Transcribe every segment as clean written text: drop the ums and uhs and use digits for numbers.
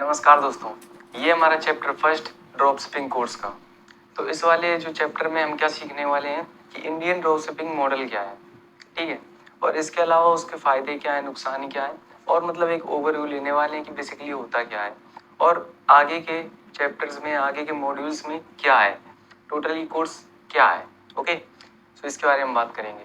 नमस्कार दोस्तों, ये हमारा chapter first drop shipping course का। तो इस वाले जो चैप्टर में हम क्या सीखने वाले हैं कि इंडियन ड्रॉप शिपिंग मॉडल क्या है, ठीक है, और इसके अलावा उसके फायदे क्या है, नुकसान क्या है, और मतलब एक ओवरव्यू लेने वाले हैं कि बेसिकली होता क्या है और आगे के चैप्टर्स में, आगे के मॉड्यूल्स में क्या है, टोटली कोर्स क्या है। ओके, तो इसके बारे में बात करेंगे।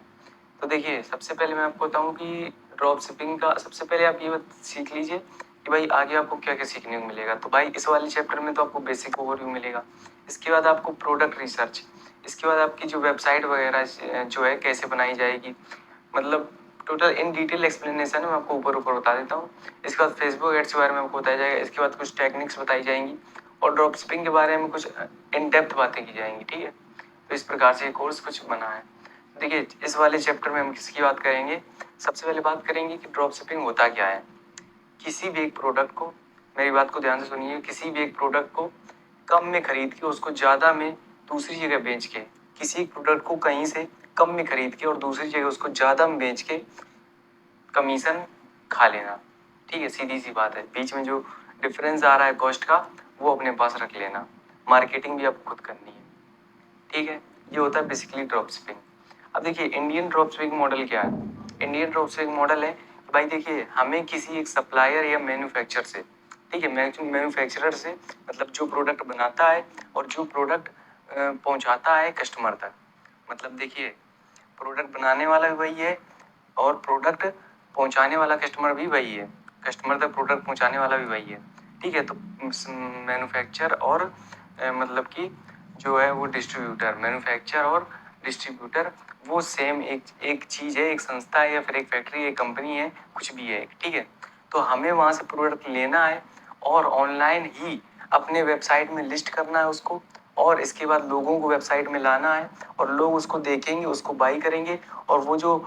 तो देखिए, सबसे पहले मैं आपको बताऊं कि ड्रॉप शिपिंग का सबसे पहले आप ये सीख लीजिए कि भाई आगे आपको क्या क्या सीखने को मिलेगा। तो भाई इस वाले चैप्टर में तो आपको बेसिक ओवरव्यू मिलेगा, इसके बाद आपको प्रोडक्ट रिसर्च, इसके बाद आपकी जो वेबसाइट वगैरह जो है कैसे बनाई जाएगी, मतलब टोटल इन डिटेल एक्सप्लेनेशन मैं आपको ऊपर ऊपर बता देता हूँ। इसके बाद फेसबुक एड्स के बारे में आपको बताया जाएगा, इसके बाद कुछ टेक्निक्स बताई जाएंगी और ड्रॉप शिपिंग के बारे में कुछ इन डेप्थ बातें की जाएंगी, ठीक है। तो इस प्रकार से ये कोर्स कुछ बना है। देखिए, इस वाले चैप्टर में हम किसकी बात करेंगे, सबसे पहले बात करेंगे कि ड्रॉप शिपिंग होता क्या है। किसी भी एक प्रोडक्ट को, मेरी बात को ध्यान से सुनिए, किसी भी एक प्रोडक्ट को कम में खरीद के उसको ज़्यादा में दूसरी जगह बेच के, किसी प्रोडक्ट को कहीं से कम में खरीद के और दूसरी जगह उसको ज़्यादा में बेच के कमीशन खा लेना, ठीक है। सीधी सी बात है, बीच में जो डिफरेंस आ रहा है कॉस्ट का वो अपने पास रख लेना, मार्केटिंग भी आपको खुद करनी है, ठीक है। ये होता है बेसिकली ड्रॉप शिपिंग। अब देखिए, इंडियन ड्रॉप शिपिंग मॉडल क्या है। इंडियन ड्रॉप शिपिंग मॉडल है कि भाई देखिए, हमें किसी एक सप्लायर या मैन्युफैक्चरर से, ठीक है, मैन्युफैक्चरर से मतलब जो प्रोडक्ट बनाता है और जो प्रोडक्ट पहुंचाता है कस्टमर तक, मतलब देखिए, प्रोडक्ट बनाने वाला भी वही है और प्रोडक्ट पहुंचाने वाला कस्टमर भी वही है, कस्टमर तक प्रोडक्ट पहुंचाने वाला भी वही है, ठीक है। तो मैन्युफैक्चर और मतलब कि जो है वो डिस्ट्रीब्यूटर, मैन्युफैक्चर और डिस्ट्रीब्यूटर वो सेम एक चीज़ है, एक संस्था है या फिर एक फैक्ट्री, एक कंपनी है, कुछ भी है, ठीक है। तो हमें वहाँ से प्रोडक्ट लेना है और ऑनलाइन ही अपने वेबसाइट में लिस्ट करना है उसको, और इसके बाद लोगों को वेबसाइट में लाना है और लोग उसको देखेंगे, उसको बाई करेंगे, और वो जो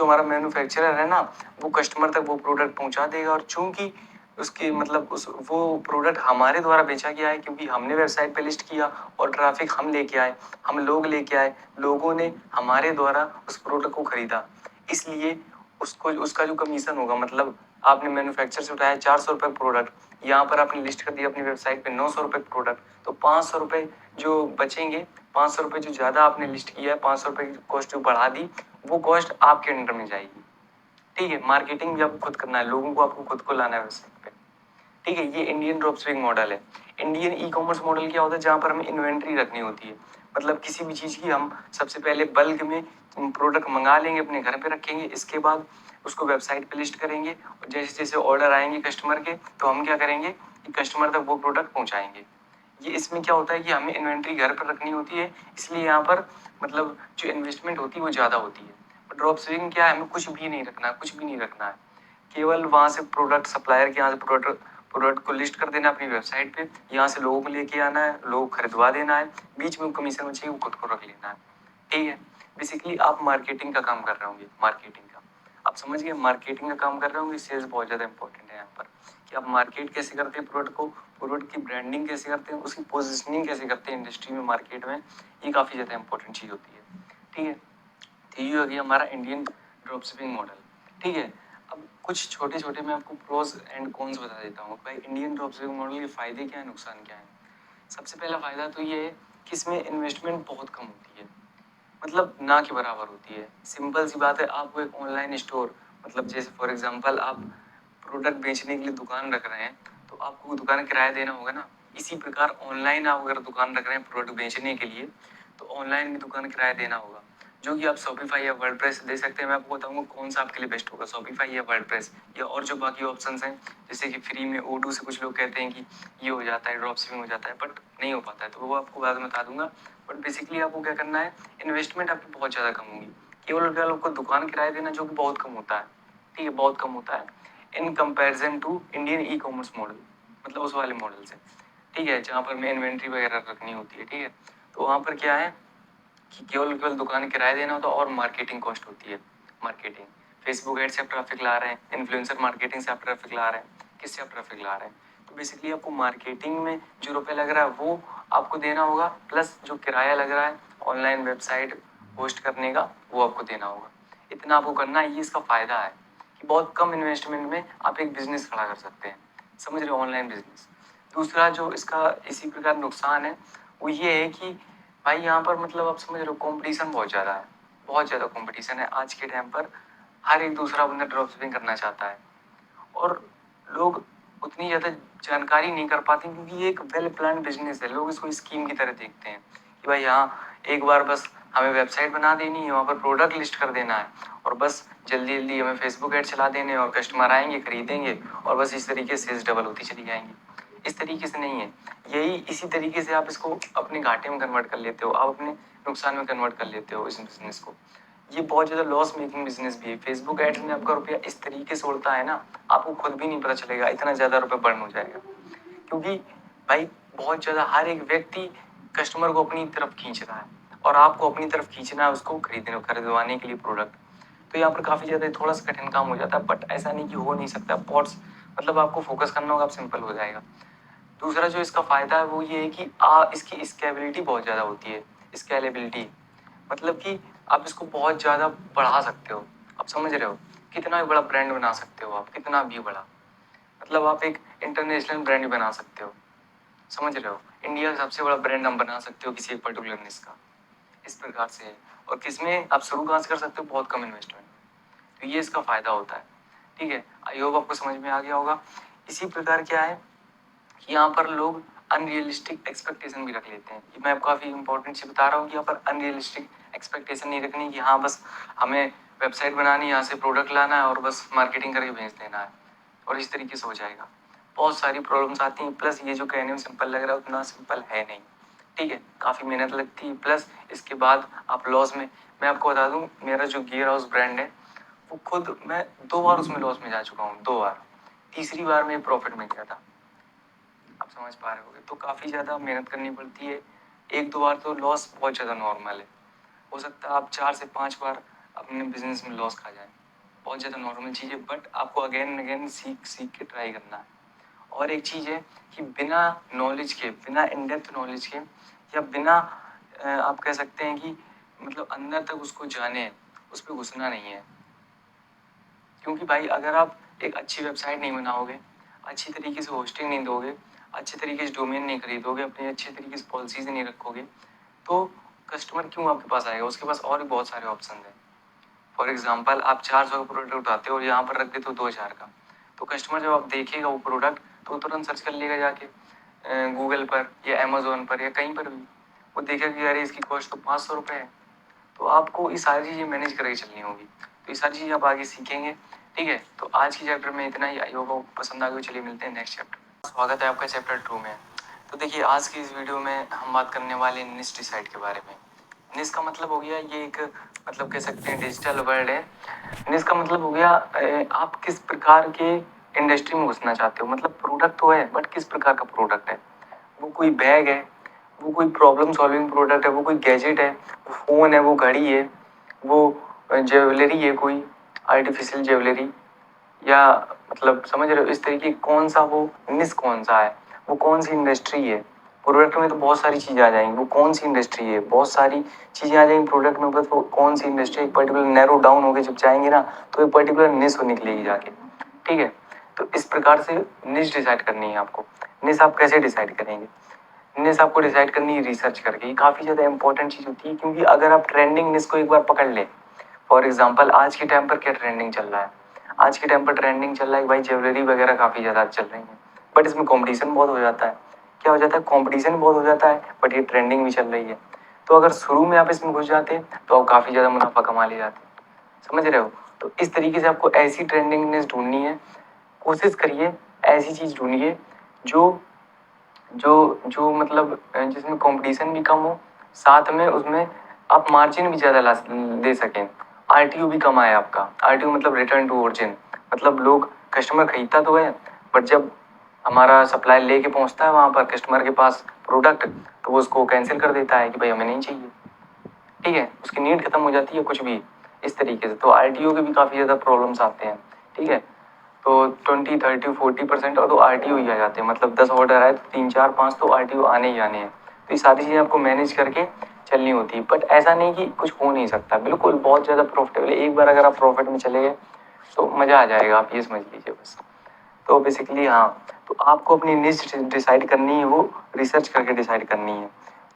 हमारा मैन्युफैक्चरर है ना, वो कस्टमर तक वो प्रोडक्ट पहुंचा देगा। और चूंकि उसकी मतलब उस वो प्रोडक्ट हमारे द्वारा बेचा गया है, क्योंकि हमने वेबसाइट पे लिस्ट किया और ट्रैफिक हम लेके आए, हम लोग लेके आए, लोगों ने हमारे द्वारा उस प्रोडक्ट को खरीदा, इसलिए उसको उसका जो कमीशन होगा, मतलब आपने मैन्युफैक्चर से उठाया 400 रुपये प्रोडक्ट, यहाँ पर आपने लिस्ट कर दिया अपनी वेबसाइट पे 900 रुपये प्रोडक्ट, तो 500 रुपये जो बचेंगे, 500 रुपये जो ज़्यादा आपने लिस्ट किया है, 500 रुपये की कॉस्ट जो बढ़ा दी, वो कॉस्ट आपके अंडर में जाएगी, ठीक है। मार्केटिंग भी आपको खुद करना है, लोगों को आपको खुद को लाना है वेबसाइट पे, ठीक है। ये इंडियन ड्रॉप शिपिंग मॉडल है। इंडियन ई कॉमर्स मॉडल क्या होता है, जहाँ पर हमें इन्वेंट्री रखनी होती है, मतलब किसी भी चीज़ की हम सबसे पहले बल्क में प्रोडक्ट मंगा लेंगे, अपने घर पे रखेंगे, इसके बाद उसको वेबसाइट पे लिस्ट करेंगे और जैसे जैसे ऑर्डर आएंगे कस्टमर के, तो हम क्या करेंगे कि कस्टमर तक वो प्रोडक्ट पहुँचाएंगे। ये इसमें क्या होता है कि हमें इन्वेंट्री घर पर रखनी होती है, इसलिए यहाँ पर मतलब जो इन्वेस्टमेंट होती है वो ज़्यादा होती है। ड्रॉप शिपिंग क्या है, हमें कुछ भी नहीं रखना है, कुछ भी नहीं रखना है, केवल वहाँ से प्रोडक्ट सप्लायर के यहाँ से प्रोडक्ट को लिस्ट कर देना अपनी वेबसाइट पे, यहाँ से लोगों को लेके आना है, लोगों को खरीदवा देना है, बीच में कमीशन बचेगी वो खुद को रख लेना है, ठीक है। बेसिकली आप मार्केटिंग का काम कर रहे होंगे, मार्केटिंग का आप समझ गए, मार्केटिंग का काम कर रहे होंगे। सेल्स बहुत ज़्यादा इंपॉर्टेंट है यहाँ पर, कि आप मार्केट कैसे करते हैं प्रोडक्ट को, प्रोडक्ट की ब्रांडिंग कैसे करते हैं, उसकी पोजिशनिंग कैसे करते हैं इंडस्ट्री में, मार्केट में, ये काफ़ी ज़्यादा इंपॉर्टेंट चीज़ होती है, ठीक है। तो ये हो गया हमारा इंडियन ड्रॉप शिपिंग मॉडल, ठीक है। अब कुछ छोटे छोटे मैं आपको प्रोज एंड कॉन्स बता देता हूँ भाई, इंडियन ड्रॉप शिपिंग मॉडल के फायदे क्या है, नुकसान क्या है। सबसे पहला फायदा तो ये है कि इसमें इन्वेस्टमेंट बहुत कम होती है, मतलब ना के बराबर होती है। सिंपल सी बात है, आपको एक ऑनलाइन स्टोर, मतलब जैसे फॉर एग्जांपल आप प्रोडक्ट बेचने के लिए दुकान रख रहे हैं, तो आपको दुकान किराया देना होगा ना। इसी प्रकार ऑनलाइन आप अगर दुकान रख रहे हैं प्रोडक्ट बेचने के लिए, तो ऑनलाइन भी दुकान किराया देना होगा, जो कि आप शॉपिफाई या वर्डप्रेस दे सकते हैं। मैं आपको बताऊंगा कौन सा आपके लिए बेस्ट होगा, शॉपिफाई या वर्डप्रेस, या और जो बाकी ऑप्शंस हैं, जैसे कि फ्री में ओडू से कुछ लोग कहते हैं कि ये हो जाता है, ड्रॉप शिपिंग हो जाता है, बट नहीं हो पाता है, तो वो आपको बाद में बता दूंगा। बट बेसिकली आपको क्या करना है, इन्वेस्टमेंट आपकी बहुत ज़्यादा कम होगी, केवल और केवल आपको दुकान किराया देना, जो कि बहुत कम होता है, ठीक है, बहुत कम होता है in comparison to Indian e commerce model, मतलब उस वाले मॉडल से, ठीक है, जहाँ पर मैं इन्वेंट्री वगैरह रखनी होती है, ठीक है। तो वहाँ पर क्या है कि केवल केवल दुकान किराया देना होता है और मार्केटिंग कॉस्ट होती है। मार्केटिंग, फेसबुक एड से आप ट्रैफिक ला रहे हैं, इन्फ्लुएंसर मार्केटिंग से आप ट्रैफिक ला रहे हैं, किससे आप ट्रैफिक ला रहे हैं, तो बेसिकली आपको मार्केटिंग में जो रुपये लग रहा है वो आपको देना होगा, प्लस जो किराया लग रहा है ऑनलाइन वेबसाइट होस्ट करने का वो आपको देना होगा। इतना आपको करना है, ये इसका फायदा है कि बहुत कम इन्वेस्टमेंट में आप एक बिजनेस खड़ा कर सकते हैं। समझ रहे हो, ऑनलाइन बिजनेस। दूसरा जो इसका इसी प्रकार नुकसान है वो ये है कि भाई यहाँ पर मतलब आप समझ रहे हो कंपटीशन बहुत ज़्यादा है, बहुत ज़्यादा कंपटीशन है आज के टाइम पर। हर एक दूसरा बंदा ड्रॉप शिपिंग करना चाहता है और लोग उतनी ज़्यादा जानकारी नहीं कर पाते क्योंकि ये एक वेल प्लान बिजनेस है। लोग इसको स्कीम की तरह देखते हैं कि भाई यहाँ एक बार बस हमें वेबसाइट बना देनी है, वहाँ पर प्रोडक्ट लिस्ट कर देना है और बस जल्दी जल्दी हमें फेसबुक ऐड चला देने और कस्टमर आएंगे खरीदेंगे और बस इस तरीके से सेल्स डबल होती चली जाएंगी। इस तरीके से नहीं है, यही इसी तरीके से आप इसको अपने घाटे में कन्वर्ट कर लेते हो, आप अपने नुकसान में कन्वर्ट कर लेते हो इस बिजनेस को। ये बहुत ज़्यादा लॉस मेकिंग बिजनेस भी है। फेसबुक एड्स में आपका रुपया इस तरीके से उड़ता है ना, आपको खुद भी नहीं पता चलेगा, इतना ज़्यादा रुपया बर्न हो जाएगा। क्योंकि भाई बहुत ज़्यादा हर एक व्यक्ति कस्टमर को अपनी तरफ खींच रहा है और आपको अपनी तरफ खींचना है उसको खरीदवाने के लिए प्रोडक्ट। तो यहाँ पर काफ़ी ज़्यादा थोड़ा सा कठिन काम हो जाता है, बट ऐसा नहीं कि हो नहीं सकता। पॉट्स मतलब आपको फोकस करना होगा, आप सिंपल हो जाएगा। दूसरा जो इसका फ़ायदा है वो ये है कि इसकी स्केलेबिलिटी बहुत ज़्यादा होती है। स्केलेबिलिटी मतलब कि आप इसको बहुत ज़्यादा बढ़ा सकते हो। आप समझ रहे हो, कितना भी बड़ा ब्रांड बना सकते हो आप, कितना भी बड़ा, मतलब आप एक इंटरनेशनल ब्रांड बना सकते हो। समझ रहे हो, इंडिया का सबसे बड़ा ब्रांड हम बना सकते हो किसी एक पर्टिकुलर निश का, इस प्रकार से है। और किसमें आप शुरू कहाँ से कर सकते हो, बहुत कम इन्वेस्टमेंट में। तो ये इसका फ़ायदा होता है। ठीक है, आई होप आपको समझ में आ गया होगा। इसी प्रकार क्या है कि यहाँ पर लोग अनरियलिस्टिक एक्सपेक्टेशन भी रख लेते हैं। मैं आपको काफ़ी इंपॉर्टेंट चीज़ बता रहा हूँ कि यहाँ पर अनरियलिस्टिक एक्सपेक्टेशन नहीं रखनी कि हाँ बस हमें वेबसाइट बनानी है, यहाँ से प्रोडक्ट लाना है और बस मार्केटिंग करके भेज देना है और इस तरीके से हो जाएगा। बहुत सारी प्रॉब्लम्स आती हैं, प्लस ये जो कहने में सिंपल लग रहा है उतना सिंपल है नहीं। ठीक है, काफ़ी मेहनत लगती है, प्लस इसके बाद आप लॉस में। मैं आपको बता दूँ, मेरा जो गियर हाउस ब्रांड है वो खुद मैं 2 बार उसमें लॉस में जा चुका हूँ, 2 बार। तीसरी बार में प्रॉफिट में गया था। आप समझ पा रहे होगे, तो काफ़ी ज़्यादा मेहनत करनी पड़ती है। 1-2 बार तो लॉस बहुत ज़्यादा नॉर्मल है। हो सकता है आप 4 से 5 बार अपने बिजनेस में लॉस खा जाए, बहुत ज़्यादा नॉर्मल चीज़ है, बट आपको अगेन एंड अगेन सीख सीख के ट्राई करना है। और एक चीज़ है कि बिना नॉलेज के, बिना इन डेप्थ नॉलेज के या बिना आप कह सकते हैं कि मतलब अंदर तक उसको जाने, उस पर घुसना नहीं है। क्योंकि भाई अगर आप एक अच्छी वेबसाइट नहीं बनाओगे, अच्छी तरीके से होस्टिंग नहीं दोगे, अच्छे तरीके से डोमेन नहीं खरीदोगे, अपनी अच्छे तरीके से पॉलिसीज नहीं रखोगे, तो कस्टमर क्यों आपके पास आएगा? उसके पास और भी बहुत सारे ऑप्शन हैं। फॉर एग्जाम्पल आप 400 का प्रोडक्ट उठाते हो और यहाँ पर रख देते हो 2000 का, तो कस्टमर जब आप देखेगा वो प्रोडक्ट तो तुरंत सर्च कर लेगा जाके गूगल पर या अमेजोन पर या कहीं पर भी। वो देखेगा कि यार इसकी कॉस्ट तो 500 रुपये है। तो आपको ये सारी चीज़ें मैनेज करके चलनी होगी। तो ये सारी चीज़ें आप आगे सीखेंगे। ठीक है, तो आज की चैप्टर में इतना ही। आई होप आपको पसंद आ गया। चलिए मिलते हैं नेक्स्ट चैप्टर। स्वागत है आपका चैप्टर 2 में। तो देखिए आज की इस वीडियो में हम बात करने वाले निश डिसाइड के बारे में। निश का मतलब हो गया, ये एक मतलब कह सकते हैं डिजिटल वर्ल्ड है। निश का मतलब हो गया आप किस प्रकार के इंडस्ट्री में घुसना चाहते हो। मतलब प्रोडक्ट तो है, बट किस प्रकार का प्रोडक्ट है। वो कोई बैग है, वो कोई प्रॉब्लम सॉल्विंग प्रोडक्ट है, वो कोई गैजेट है, वो फ़ोन है, वो घड़ी है, वो ज्वेलरी है, कोई आर्टिफिशियल ज्वेलरी, या मतलब समझ रहे हो इस तरीके कौन सा वो निश कौन सा है, वो कौन सी इंडस्ट्री है। प्रोडक्ट में तो बहुत सारी चीज़ें आ जाएंगी, वो कौन सी इंडस्ट्री है, बहुत सारी चीज़ें आ जाएंगी प्रोडक्ट में, बस वो कौन सी इंडस्ट्री एक पर्टिकुलर नैरो डाउन होकर जब जाएंगे ना तो एक पर्टिकुलर निश निकलेगी जाके। ठीक है, तो इस प्रकार से निश डिसाइड करनी है आपको। निश आप कैसे डिसाइड करेंगे? निश आपको डिसाइड करनी है रिसर्च करके। ये काफ़ी ज़्यादा इंपॉर्टेंट चीज़ होती है, क्योंकि अगर आप ट्रेंडिंग निश को एक बार पकड़ लें, फॉर एग्जाम्पल आज के टाइम पर क्या ट्रेंडिंग चल रहा है। आज के टाइम पर ट्रेंडिंग चल रहा है भाई ज्वेलरी वगैरह काफ़ी ज़्यादा चल रही है, बट इसमें कंपटीशन बहुत हो जाता है। क्या हो जाता है, कंपटीशन बहुत हो जाता है, बट ये ट्रेंडिंग भी चल रही है। तो अगर शुरू में आप इसमें घुस जाते तो आप काफ़ी ज़्यादा मुनाफा कमा ले जाते। समझ रहे हो, तो इस तरीके से आपको ऐसी ट्रेंडिंगनेस ढूंढनी है। कोशिश करिए ऐसी चीज़ ढूंढिए जो जो जो मतलब जिसमें कंपटीशन भी कम हो, साथ में उसमें आप मार्जिन भी ज़्यादा ला दे सकें। आरटीओ भी कम आए आपका। आरटीओ मतलब रिटर्न टू ओरिजिन, मतलब लोग कस्टमर खरीदता तो है, बट जब हमारा सप्लाई लेके पहुंचता है वहाँ पर कस्टमर के पास प्रोडक्ट, तो वो उसको कैंसिल कर देता है कि भाई हमें नहीं चाहिए। ठीक है, उसकी नीड खत्म हो जाती है कुछ भी इस तरीके से। तो आरटीओ के भी काफ़ी ज़्यादा प्रॉब्लम्स आते हैं। ठीक है, तो 20, 30, 40% और तो आरटीओ ही आ जाते हैं। मतलब 10 ऑर्डर आए तो 3, 4, 5 तो आरटीओ आने ही आने हैं। तो ये सारी चीज़ें आपको मैनेज करके चलनी होती है, बट ऐसा नहीं कि कुछ हो नहीं सकता। बिल्कुल बहुत ज़्यादा प्रॉफिटेबल है। एक बार अगर आप प्रॉफिट में चले गए तो मज़ा आ जाएगा, आप ये समझ लीजिए बस। तो बेसिकली हाँ, तो आपको अपनी निश डिसाइड करनी है, वो रिसर्च करके डिसाइड करनी है।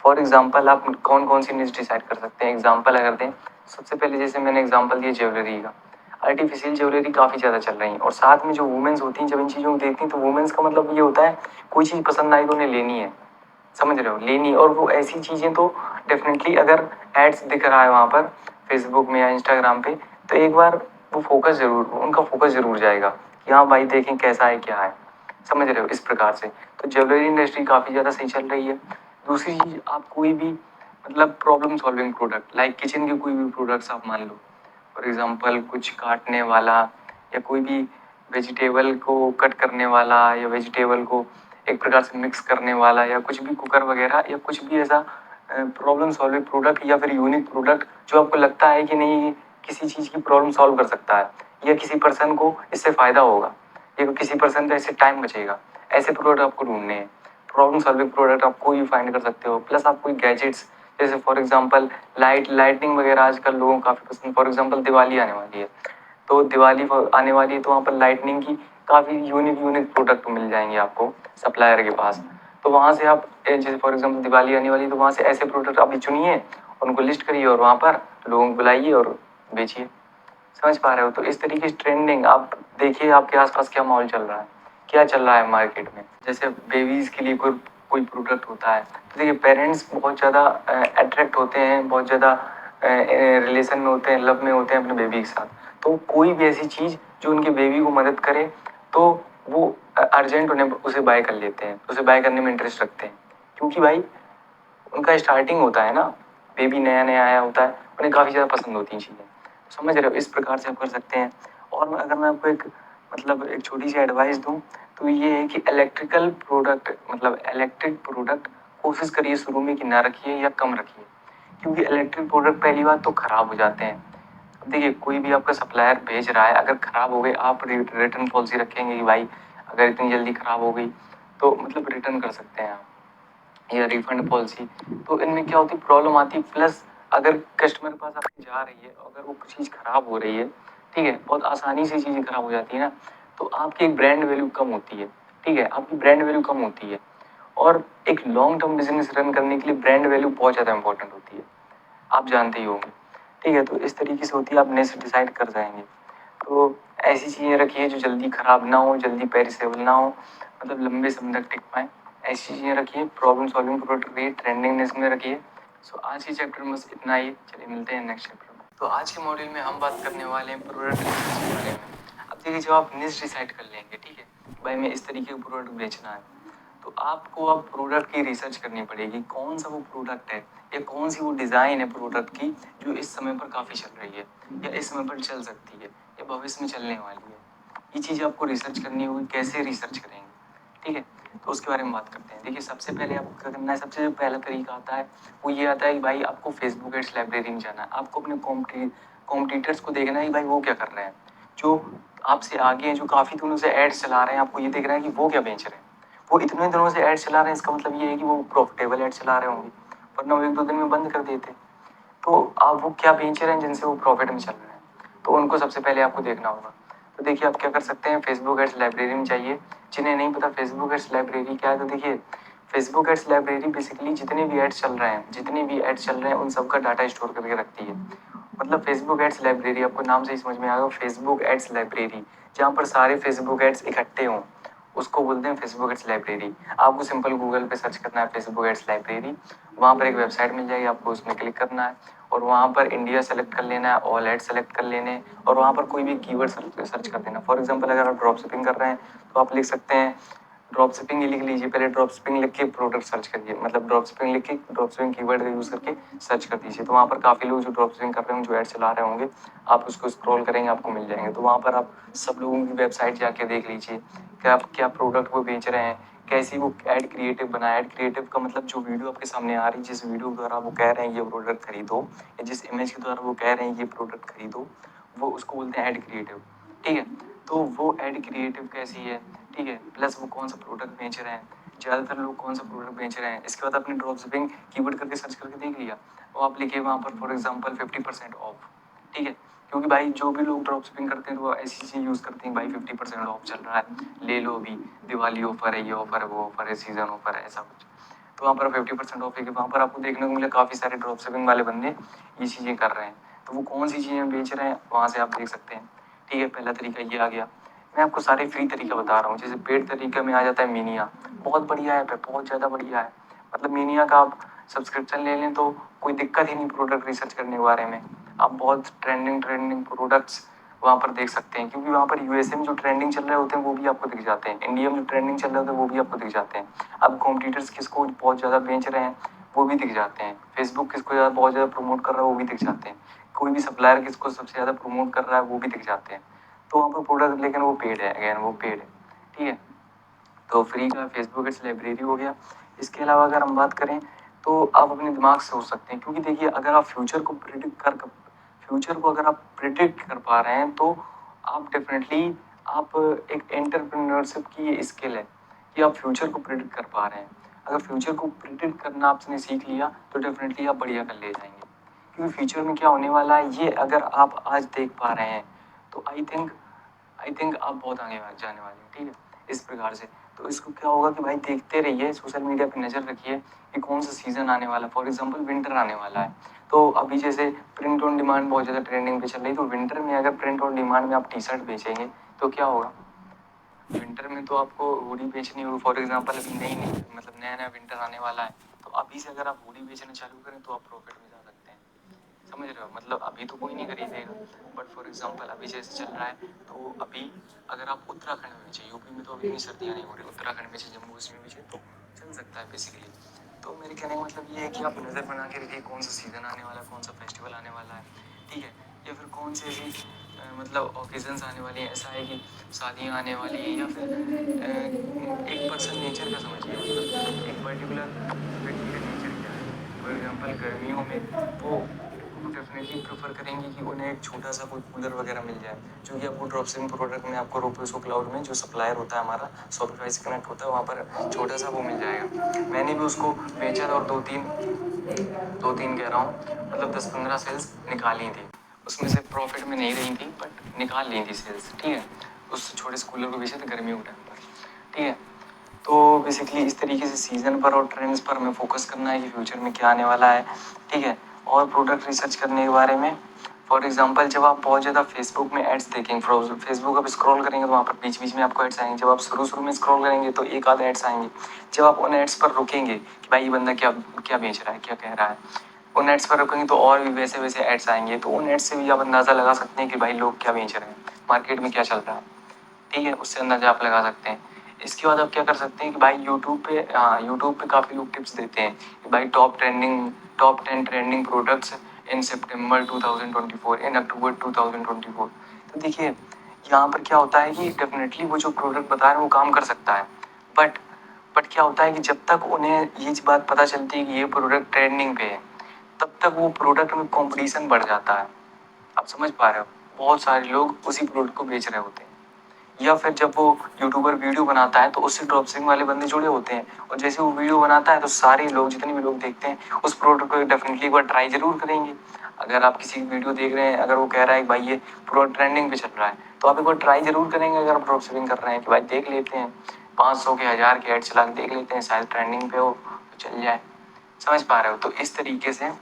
फॉर एग्जाम्पल आप कौन कौन सी निश डिसाइड कर सकते हैं, एग्जाम्पल अगर दें, सबसे पहले जैसे मैंने एग्जाम्पल दिया ज्वेलरी का, आर्टिफिशियल ज्वेलरी काफ़ी ज़्यादा चल रही है, और साथ में जो वुमेन्स होती हैं जब इन चीज़ों को देखती हैं तो वुमेन्स का मतलब ये होता है कोई चीज़ पसंद आई तो उन्हें लेनी है, समझ रहे हो, लेनी। और वो ऐसी चीज़ें तो डेफिनेटली अगर एड्स दिख रहा है वहाँ पर फेसबुक में या इंस्टाग्राम पे, तो एक बार वो फोकस जरूर, उनका फोकस जरूर जाएगा कि हाँ भाई देखें कैसा है क्या है, समझ रहे हो, इस प्रकार से। तो ज्वेलरी इंडस्ट्री काफ़ी ज़्यादा सही चल रही है। दूसरी चीज़, आप कोई भी मतलब problem solving product, like kitchen के कोई भी प्रोडक्ट्स आप मान लो, फॉर एग्जांपल कुछ काटने वाला, या कोई भी वेजिटेबल को कट करने वाला, या वेजिटेबल को एक प्रकार से मिक्स करने वाला, या कुछ भी कुकर वगैरह, या कुछ भी ऐसा प्रॉब्लम सॉल्विंग प्रोडक्ट या फिर यूनिक प्रोडक्ट जो आपको लगता है कि नहीं किसी चीज़ की प्रॉब्लम सॉल्व कर सकता है, या किसी पर्सन को इससे फ़ायदा होगा, या किसी पर्सन का इससे टाइम बचेगा, ऐसे प्रोडक्ट आपको ढूंढने हैं। प्रॉब्लम सॉल्विंग प्रोडक्ट आप कोई भी फाइंड कर सकते हो। प्लस आप कोई गैजेट्स, जैसे फॉर एग्जांपल लाइटनिंग वगैरह आजकल लोगों को काफ़ी पसंद, फॉर एग्जांपल दिवाली आने वाली है, तो दिवाली आने वाली है तो वहाँ पर लाइटनिंग की काफ़ी यूनिक प्रोडक्ट मिल जाएंगे आपको सप्लायर के पास। तो वहाँ से आप जैसे फॉर एग्जांपल दिवाली आने वाली है तो वहाँ से ऐसे प्रोडक्ट आप चुनिए, उनको लिस्ट करिए और वहाँ पर लोगों को बुलाइए और बेचिए। समझ पा रहे हो? तो इस तरीके से ट्रेंडिंग आप देखिए आपके आसपास क्या माहौल चल रहा है, क्या चल रहा है मार्केट में। जैसे बेबीज़ के लिए कोई कोई प्रोडक्ट होता है, तो देखिए पेरेंट्स बहुत ज़्यादा अट्रैक्ट होते हैं, बहुत ज़्यादा रिलेशन में होते हैं, लव में होते हैं अपने बेबी के साथ। तो कोई भी ऐसी चीज़ जो उनके बेबी को मदद करे, तो वो अर्जेंट उन्हें उसे बाय कर लेते हैं, उसे बाय करने में इंटरेस्ट रखते हैं, क्योंकि भाई उनका स्टार्टिंग होता है ना, बेबी नया नया आया होता है, उन्हें काफ़ी ज़्यादा पसंद होती हैं चीज़ें। समझ रहे हो, इस प्रकार से आप कर सकते हैं। और अगर मैं आपको एक मतलब एक छोटी सी एडवाइस दूं, तो ये है कि इलेक्ट्रिकल प्रोडक्ट मतलब इलेक्ट्रिक प्रोडक्ट कोशिश करिए शुरू में कि ना रखिए या कम रखिए, क्योंकि इलेक्ट्रिक प्रोडक्ट पहली बात तो ख़राब हो जाते हैं। अब देखिए कोई भी आपका सप्लायर भेज रहा है, अगर ख़राब हो गए आप रिटर्न पॉलिसी रखेंगे कि भाई अगर इतनी जल्दी ख़राब हो गई तो मतलब रिटर्न कर सकते हैं आप, या रिफंड पॉलिसी। तो इनमें क्या होती है, प्रॉब्लम आती है। प्लस अगर कस्टमर के पास आपकी जा रही है, अगर वो चीज़ खराब हो रही है, ठीक है, बहुत आसानी से चीज़ें खराब हो जाती है ना, तो आपकी एक ब्रांड वैल्यू कम होती है, ठीक है, आपकी ब्रांड वैल्यू कम होती है। और एक लॉन्ग टर्म बिजनेस रन करने के लिए ब्रांड वैल्यू बहुत ज़्यादा इंपॉर्टेंट होती है, आप जानते ही होंगे, ठीक है। तो इस तरीके से होती है, आप नेक्स्ट डिसाइड कर जाएंगे। तो ऐसी चीज़ें रखिए जो जल्दी ख़राब ना हो, जल्दी पेरिसेबल ना हो, मतलब लंबे समय तक टिक पाएँ, ऐसी चीज़ें रखिए। प्रॉब्लम सॉल्विंग प्रोडक्ट रखिए, ट्रेंडिंगनेस में रखिए। सो आज के चैप्टर में बस इतना ही, चलिए मिलते हैं नेक्स्ट चैप्टर में। तो आज के मॉड्यूल में हम बात करने वाले हैं प्रोडक्ट रिसर्च के बारे में। अब देखिए जब आप निश डिसाइड कर लेंगे, ठीक है, भाई मैं इस तरीके का प्रोडक्ट बेचना है, तो आपको अब प्रोडक्ट की रिसर्च करनी पड़ेगी, कौन सा वो प्रोडक्ट है या कौन सी वो डिज़ाइन है प्रोडक्ट की जो इस समय पर काफ़ी चल रही है, या इस समय पर चल सकती है, या भविष्य में चलने वाली है। ये चीज़ आपको रिसर्च करनी होगी, कैसे रिसर्च करेंगे, ठीक है। तो उसके बारे में बात करते हैं। देखिए सबसे पहले आपको क्या करना है, सबसे जो पहला तरीका आता है वो ये आता है कि भाई आपको फेसबुक एड्स लाइब्रेरी में जाना है, आपको अपने कॉम्पिटिटर्स को देखना है कि भाई वो क्या कर रहे हैं, जो आपसे आगे हैं, जो काफ़ी दिनों से एड्स चला रहे हैं, आपको ये देखना है कि वो क्या बेच रहे हैं। वो इतने दिनों से एड्स चला रहे हैं, इसका मतलब ये है कि वो प्रॉफिटेबल एड्स चला रहे होंगे, वरना वो एक दो दिन में बंद कर देते। तो आप वो क्या बेच रहे हैं जिनसे वो प्रॉफिट में चल रहे हैं, तो उनको सबसे पहले आपको देखना होगा। तो देखिए आप क्या कर सकते हैं, फेसबुक एड्स लाइब्रेरी में चाहिए। जिन्हें नहीं पता फेसबुक एड्स लाइब्रेरी क्या है, तो देखिए फेसबुक एड्स लाइब्रेरी बेसिकली जितने भी एड्स चल रहे हैं, जितने भी एड्स चल रहे हैं उन सबका डाटा स्टोर करके रखती है। मतलब फेसबुक एड्स लाइब्रेरी आपको नाम से ही समझ में आएगा, फेसबुक एड्स लाइब्रेरी, जहाँ पर सारे फेसबुक एड्स इकट्ठे हों, उसको बोलते हैं फेसबुक एड्स लाइब्रेरी। आपको सिंपल गूगल पे सर्च करना है फेसबुक एड्स लाइब्रेरी, वहाँ पर एक वेबसाइट मिल जाएगी, आपको उसमें क्लिक करना है और वहाँ पर इंडिया सेलेक्ट कर लेना है, ऑल एड सेलेक्ट कर लेने हैं और वहाँ पर कोई भी कीवर्ड सर्च कर देना। फॉर एग्जांपल अगर आप ड्रॉप शिपिंग कर रहे हैं तो आप लिख सकते हैं ड्रॉप शिपिंग ही लिख लीजिए, पहले ड्रॉप शिपिंग लिख के प्रोडक्ट सर्च करिए, मतलब ड्रॉप शिपिंग लिख के ड्रॉप शिपिंग कीवर्ड का यूज़ करके सर्च कर दीजिए। तो वहाँ पर काफ़ी लोग जो ड्रॉप शिपिंग कर रहे होंगे, जो ऐड चला रहे होंगे, आप उसको स्क्रॉल करेंगे आपको मिल जाएंगे। तो वहाँ पर आप सब लोगों की वेबसाइट जाके देख लीजिए क्या क्या प्रोडक्ट वो बेच रहे हैं, कैसी वो ऐड क्रिएटिव बनाए। ऐड क्रिएटिव का मतलब जो वीडियो आपके सामने आ रही है, जिस वीडियो के द्वारा वो कह रहे हैं ये प्रोडक्ट खरीदो, या जिस इमेज के द्वारा वो कह रहे हैं ये प्रोडक्ट खरीदो, वो उसको बोलते हैं ऐड क्रिएटिव, ठीक है। तो वो ऐड क्रिएटिव कैसी है, ठीक है, प्लस वो कौन सा प्रोडक्ट बेच रहे हैं, ज़्यादातर लोग कौन सा प्रोडक्ट बेच रहे हैं। इसके बाद आपने ड्रॉप शिपिंग कीवर्ड करके सर्च करके देख लिया, वो आप लिखिए वहाँ पर फॉर एग्जाम्पल 50% ऑफ, ठीक है। क्योंकि भाई जो भी लोग ड्रॉप शिपिंग करते हैं तो वो ऐसी चीज़ यूज़ करते हैं भाई 50% ऑफ चल रहा है, ले लो अभी, दिवाली ऑफर है, ये ऑफर है, वो ऑफर है, सीजन ऑफर है, ऐसा कुछ। तो वहाँ पर 50% ऑफ है कि वहाँ पर आपको देखने को मिले काफ़ी सारे ड्रॉप शिपिंग वाले बंदे ये चीज़ें कर रहे हैं। तो वो कौन सी चीज़ें बेच रहे हैं वहाँ से आप देख सकते हैं। ठीक है, पहला तरीका ये आ गया। मैं आपको सारे फ्री तरीका बता रहा हूँ। जैसे पेड तरीके में आ जाता है मीनिया, बहुत बढ़िया ऐप है, बहुत ज़्यादा बढ़िया है। मतलब मीनिया का आप सब्सक्रिप्शन ले लें तो कोई दिक्कत ही नहीं प्रोडक्ट रिसर्च करने के बारे में। आप बहुत ट्रेंडिंग ट्रेंडिंग प्रोडक्ट्स वहाँ पर देख सकते हैं, क्योंकि वहाँ पर यूएसए में जो ट्रेंडिंग चल रहे होते हैं वो भी आपको दिख जाते हैं, इंडिया में जो ट्रेंडिंग चल रहे होते हैं वो भी आपको दिख जाते हैं। अब कॉम्पिटिटर्स किसको बहुत ज़्यादा बेच रहे हैं वो भी दिख जाते हैं, फेसबुक किसको ज़्यादा बहुत ज़्यादा प्रमोट कर रहा है वो भी दिख जाते हैं, कोई भी सप्लायर किसको सबसे ज़्यादा प्रमोट कर रहा है वो भी दिख जाते हैं। तो वहाँ पर प्रोडक्ट, लेकिन वो पेड है, अगेन वो पेड है। ठीक है, तो फ्री का फेसबुक इट्स लाइब्रेरी हो गया। इसके अलावा अगर हम बात करें तो आप अपने दिमाग से सोच सकते हैं, क्योंकि देखिए अगर आप फ्यूचर को अगर आप प्रिडिक्ट कर पा रहे हैं तो आप डेफिनेटली, आप एक एंटरप्रेन्योरशिप की ये स्किल है कि आप फ्यूचर को प्रिडिक्ट कर पा रहे हैं। अगर फ्यूचर को प्रिडिक्ट करना आपने सीख लिया तो डेफिनेटली आप बढ़िया कर ले जाएंगे, क्योंकि फ्यूचर में क्या होने वाला है ये अगर आप आज देख पा रहे हैं तो आई थिंक आप बहुत आगे जाने वाले हैं। ठीक है, इस प्रकार से। तो इसको क्या होगा कि भाई देखते रहिए, सोशल मीडिया पे नज़र रखिए कि कौन सा सीज़न आने वाला है। फॉर एग्जांपल विंटर आने वाला है, तो अभी जैसे प्रिंट ऑन डिमांड बहुत ज़्यादा ट्रेंडिंग पे चल रही है, तो विंटर में अगर प्रिंट ऑन डिमांड में आप टी शर्ट बेचेंगे तो क्या होगा, विंटर में तो आपको हुडी बेचनी होगी। फॉर एग्जांपल अभी नई नई मतलब नया नया विंटर आने वाला है, तो अभी से अगर आप हुडी बेचना चालू करें तो आप प्रॉफिट में जा सकते हैं। समझ रहे हो, मतलब अभी तो कोई नहीं खरीदेगा, बट फॉर एग्जांपल अभी जैसे चल रहा है, तो अभी अगर आप उत्तराखंड में बेचे, यूपी में तो अभी इतनी सर्दियाँ नहीं हो रही, उत्तराखंड में से जम्मू कश्मीर में बेचे तो चल सकता है बेसिकली। तो मेरे कहने का मतलब ये है कि आप नज़र बना के रखिए कौन सा सीज़न आने वाला है, कौन सा फेस्टिवल आने वाला है। ठीक है, या फिर कौन से ऐसी मतलब ओकेजन्स आने वाली हैं, ऐसा है कि शादियाँ आने वाली हैं, या फिर एक पर्सन नेचर का समझिए, मतलब एक पर्टिकुलर व्यक्ति का नेचर क्या है। फॉर एग्जांपल गर्मियों में वो डेफिनेटली प्रेफर करेंगे कि उन्हें एक छोटा सा कोई कूलर वगैरह मिल जाए, जो कि आपको ड्रॉप शिपिंग प्रोडक्ट में आपको रोपेसो क्लाउड में जो सप्लायर होता है हमारा, शॉपिफाई से कनेक्ट होता है, वहाँ पर छोटा सा वो मिल जाएगा। मैंने भी उसको बेचा था और दो तीन कह रहा हूँ, मतलब 10-15 सेल्स निकाली थी, उसमें से प्रॉफिट में नहीं रही थी बट निकाल ली थी सेल्स। ठीक है, उस छोटे से कूलर को बेचे थे गर्मियों के टाइम पर। ठीक है, तो बेसिकली इस तरीके से सीज़न पर और ट्रेंड्स पर हमें फोकस करना है कि फ्यूचर में क्या आने वाला है। ठीक है, और प्रोडक्ट रिसर्च करने के बारे में, फॉर एग्जांपल जब आप बहुत ज़्यादा फेसबुक में एड्स देखेंगे, फेसबुक आप स्क्रॉल करेंगे तो वहाँ पर बीच बीच में आपको एड्स आएंगे। जब आप शुरू शुरू में स्क्रॉल करेंगे तो एक आध एड्स आएंगे। जब आप उन एड्स पर रुकेंगे कि भाई ये बंदा क्या क्या बेच रहा है, क्या कह रहा है, उन एड्स पर रुकेंगे तो और भी वैसे वैसे एड्स आएंगे, तो उन एड्स से भी आप अंदाज़ा लगा सकते हैं कि भाई लोग क्या बेच रहे हैं, मार्केट में क्या चल रहा है। ठीक है, उससे अंदाजा आप लगा सकते हैं। इसके बाद आप क्या कर सकते हैं कि भाई यूट्यूब पे, हाँ यूट्यूब पे काफ़ी लोग टिप्स देते हैं कि भाई टॉप 10 ट्रेंडिंग प्रोडक्ट्स इन सितंबर 2024, इन अक्टूबर 2024। तो देखिए यहाँ पर क्या होता है कि डेफिनेटली वो जो प्रोडक्ट बता रहे हैं वो काम कर सकता है, बट बट क्या होता है कि जब तक उन्हें ये बात पता चलती है कि ये प्रोडक्ट ट्रेंडिंग पे है, तब तक वो प्रोडक्ट में कंपटीशन बढ़ जाता है। आप समझ पा रहे हो, बहुत सारे लोग उसी प्रोडक्ट को बेच रहे होते हैं। या फिर जब वो यूट्यूबर वीडियो बनाता है तो उससे ड्रॉप शिपिंग वाले बंदे जुड़े होते हैं, और जैसे वो वीडियो बनाता है तो सारे लोग, जितने भी लोग देखते हैं उस प्रोडक्ट को डेफिनेटली एक बार ट्राई जरूर करेंगे। अगर आप किसी की वीडियो देख रहे हैं, अगर वो कह रहा है कि भाई ये प्रोडक्ट ट्रेंडिंग पे चल रहा है, तो आप एक बार ट्राई जरूर करेंगे। अगर आप ड्रॉप शिपिंग कर रहे हैं कि भाई देख लेते हैं, 500 के 1000 के ऐड चला के देख लेते हैं, शायद ट्रेंडिंग पे हो तो चल जाए। समझ पा रहे हो, तो इस तरीके से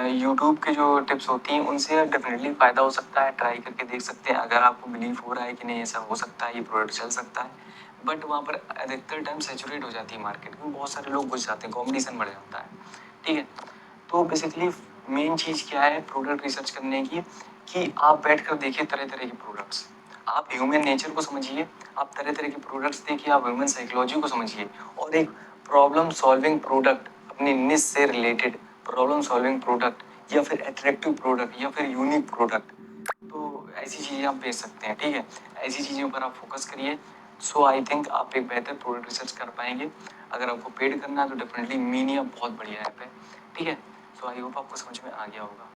यूट्यूब की जो टिप्स होती हैं उनसे डेफिनेटली फ़ायदा हो सकता है, ट्राई करके देख सकते हैं अगर आपको बिलीव हो रहा है कि नहीं ऐसा हो सकता है, ये प्रोडक्ट चल सकता है। बट वहाँ पर अधिकतर टाइम सेचुरेट हो जाती है मार्केट, क्योंकि बहुत सारे लोग घुस जाते हैं, कॉम्पिटिशन बढ़ जाता है। ठीक है, तो बेसिकली मेन चीज़ क्या है प्रोडक्ट रिसर्च करने की, कि आप बैठ कर देखिए तरह तरह के प्रोडक्ट्स, आप ह्यूमन नेचर को समझिए, आप तरह तरह के प्रोडक्ट्स देखिए, आप ह्यूमन साइकोलॉजी को समझिए, और एक प्रॉब्लम सॉल्विंग प्रोडक्ट अपनी निश से रिलेटेड प्रॉब्लम सॉल्विंग प्रोडक्ट, या फिर अट्रैक्टिव प्रोडक्ट, या फिर यूनिक प्रोडक्ट, तो ऐसी चीज़ें आप बेच सकते हैं। ठीक है, ऐसी चीज़ों पर आप फोकस करिए। सो आई थिंक आप एक बेहतर प्रोडक्ट रिसर्च कर पाएंगे। अगर आपको पेड करना है तो डेफिनेटली मीनिया बहुत बढ़िया ऐप है। ठीक है, सो आई होप आपको समझ में आ गया होगा।